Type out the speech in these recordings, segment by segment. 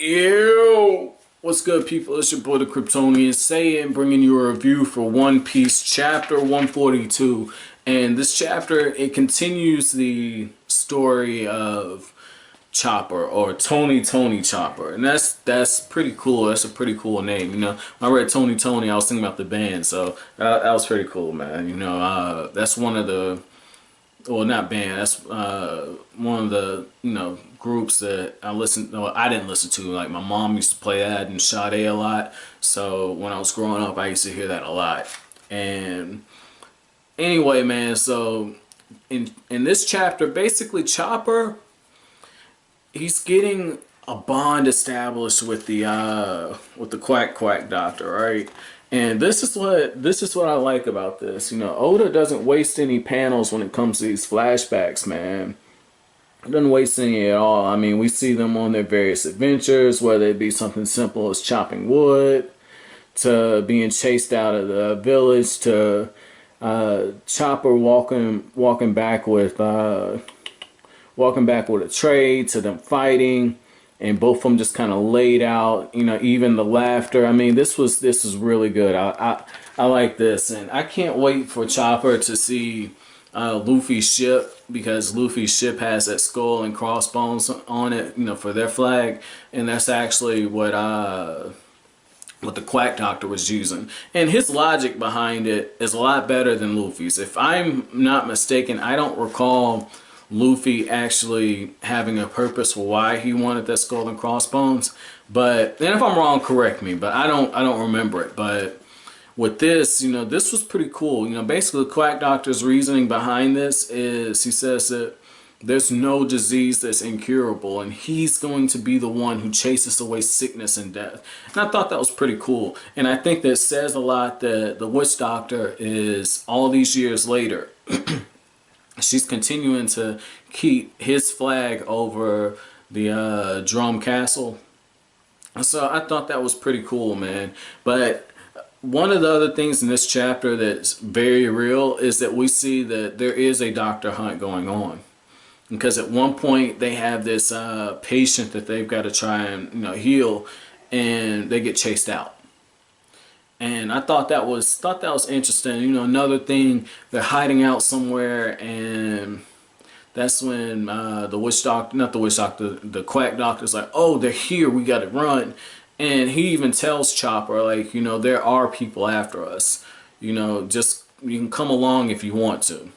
Ew! What's good, people? It's your boy, the Kryptonian Saiyan, bringing you a review for One Piece Chapter 142. And this chapter, it continues the story of Chopper, or Tony Chopper. And that's pretty cool. That's a pretty cool name. You know, when I read Tony, I was thinking about the band. So that was pretty cool, man. You know, that's one of the... Well, not band. That's one of the groups that I listened. No, I didn't listen to. Like my mom used to play that and Sade a lot. So when I was growing up, I used to hear that a lot. And anyway, man. So in this chapter, basically Chopper, he's getting a bond established with the quack doctor, right? And this is what I like about this. You know, Oda doesn't waste any panels when it comes to these flashbacks, man. He doesn't waste any at all. I mean, we see them on their various adventures, whether it be something simple as chopping wood, to being chased out of the village, to Chopper walking back with a tray, to them fighting. And both of them just kind of laid out, you know, even the laughter. I mean, this is really good. I like this, and I can't wait for Chopper to see Luffy's ship, because Luffy's ship has that skull and crossbones on it, you know, for their flag, and that's actually what the Quack Doctor was using. And his logic behind it is a lot better than Luffy's. If I'm not mistaken, I don't recall Luffy actually having a purpose for why he wanted that skull and crossbones, but and if I'm wrong, correct me, but I don't remember it. But with this, you know, this was pretty cool. You know, basically the Quack Doctor's reasoning behind this is he says that there's no disease that's incurable, and he's going to be the one who chases away sickness and death. And I thought that was pretty cool, and I think that says a lot that the Witch Doctor is, all these years later, she's continuing to keep his flag over the Drum Castle. So I thought that was pretty cool, man. But one of the other things in this chapter that's very real is that we see that there is a doctor hunt going on. Because at one point they have this patient that they've got to try and heal, and they get chased out. And I thought that was interesting. You know, another thing, they're hiding out somewhere, and that's when the witch doctor, not the witch doctor, the Quack Doctor's like, oh, they're here, we gotta run. And he even tells Chopper, like, you know, there are people after us. You know, just, you can come along if you want to.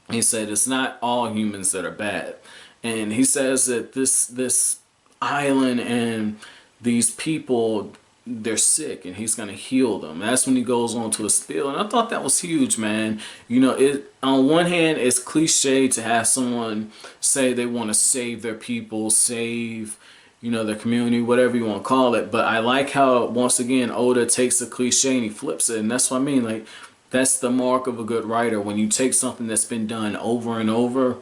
He said it's not all humans that are bad. And he says that this island and these people, they're sick, and he's gonna heal them. That's when he goes on to a spiel, and I thought that was huge, man. You know, it on one hand, it's cliche to have someone say they want to save their people, save, you know, their community, whatever you want to call it. But I like how, once again, Oda takes a cliche and he flips it, and that's what I mean. Like, that's the mark of a good writer, when you take something that's been done over and over,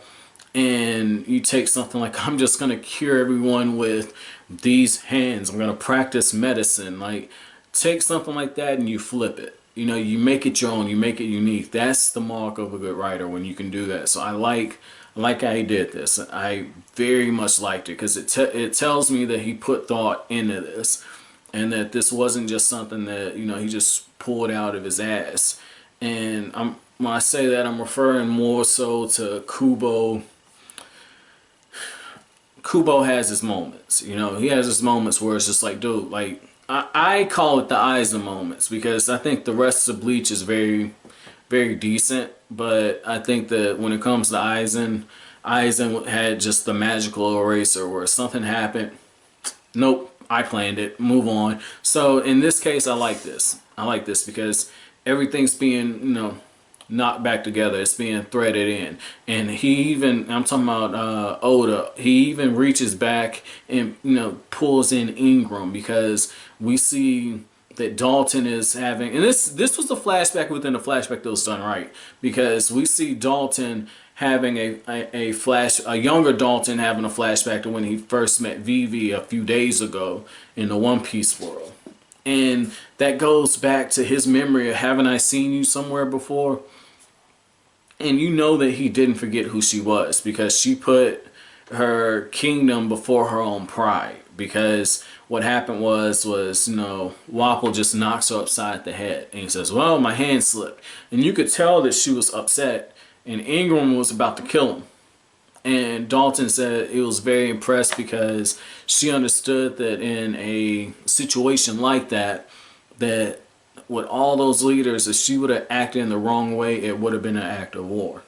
and you take something like, I'm just gonna cure everyone with these hands, I'm gonna practice medicine. Like, take something like that and you flip it. You know, you make it your own, you make it unique. That's the mark of a good writer, when you can do that. So I like how he did this. I very much liked it, because it tells me that he put thought into this, and that this wasn't just something that, you know, he just pulled out of his ass. And when I say that, I'm referring more so to Kubo. Kubo has his moments, you know, he has his moments where it's just like, dude, like, I call it the Aizen moments, because I think the rest of Bleach is very, very decent, but I think that when it comes to Aizen had just the magical eraser where something happened, nope, I planned it, move on. So in this case, I like this because everything's being, you know, knocked back together. It's being threaded in. And he even, I'm talking about Oda, he even reaches back and, you know, pulls in Ingram, because we see that Dalton is having, and this was a flashback within a flashback that was done right, because we see Dalton having a younger Dalton having a flashback to when he first met Vivi a few days ago in the One Piece world. And that goes back to his memory of, haven't I seen you somewhere before? And you know that he didn't forget who she was, because she put her kingdom before her own pride. because what happened was you know, Wapol just knocks her upside the head, and he says, well, my hand slipped, and you could tell that she was upset, and Ingram was about to kill him. And Dalton said he was very impressed because she understood that in a situation like that, that with all those leaders, if she would have acted in the wrong way, it would have been an act of war.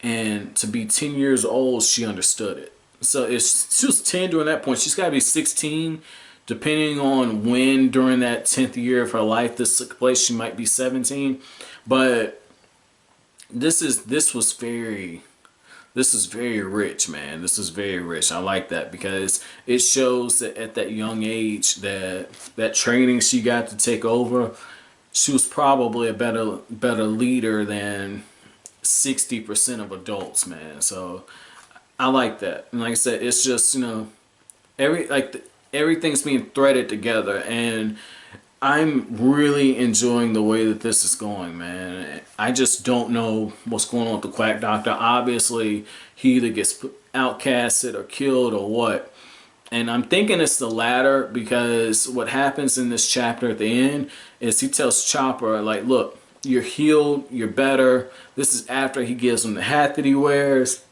And to be 10 years old, she understood it. So if she was 10 during that point, she's got to be 16. Depending on when during that 10th year of her life this took place, she might be 17. But this is very rich, man. This is very rich. I like that because it shows that at that young age, that training she got to take over, she was probably a better leader than 60% of adults, man. So I like that. And like I said, it's just, you know, everything's being threaded together, and I'm really enjoying the way that this is going, man. I just don't know what's going on with the Quack Doctor. Obviously, he either gets outcasted or killed or what. And I'm thinking it's the latter, because what happens in this chapter at the end is he tells Chopper, like, look, you're healed, you're better. This is after he gives him the hat that he wears.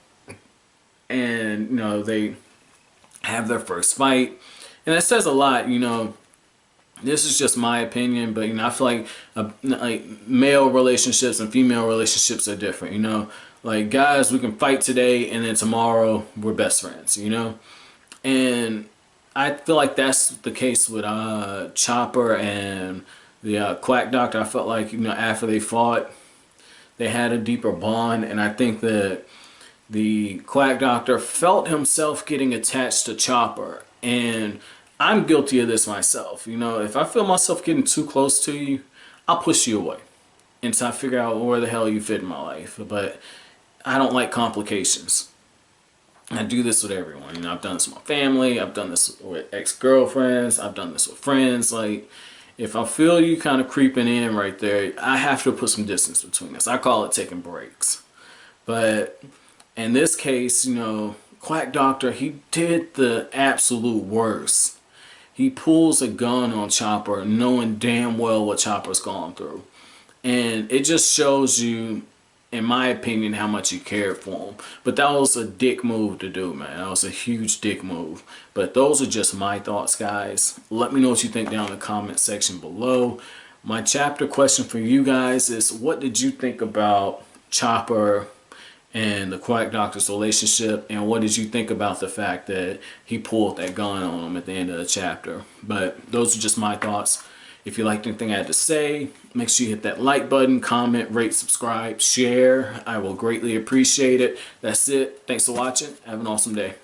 And, you know, they have their first fight. And that says a lot, you know. This is just my opinion, but, you know, I feel like male relationships and female relationships are different, you know. Like, guys, we can fight today, and then tomorrow we're best friends, you know. And I feel like that's the case with Chopper and the Quack Doctor. I felt like, you know, after they fought, they had a deeper bond, and I think that the Quack Doctor felt himself getting attached to Chopper, and I'm guilty of this myself. You know, if I feel myself getting too close to you, I'll push you away until I figure out where the hell you fit in my life. But I don't like complications. I do this with everyone. You know, I've done this with my family. I've done this with ex-girlfriends. I've done this with friends. Like, if I feel you kind of creeping in right there, I have to put some distance between us. I call it taking breaks. But in this case, you know, Quack Doctor, he did the absolute worst. He pulls a gun on Chopper knowing damn well what Chopper's gone through. And it just shows you, in my opinion, how much he cared for him. But that was a dick move to do, man. That was a huge dick move. But those are just my thoughts, guys. Let me know what you think down in the comment section below. My chapter question for you guys is, what did you think about Chopper and the Quack Doctor's relationship, and what did you think about the fact that he pulled that gun on him at the end of the chapter? But those are just my thoughts. If you liked anything I had to say, make sure you hit that like button, comment, rate, subscribe, share. I will greatly appreciate it. That's it. Thanks for watching. Have an awesome day.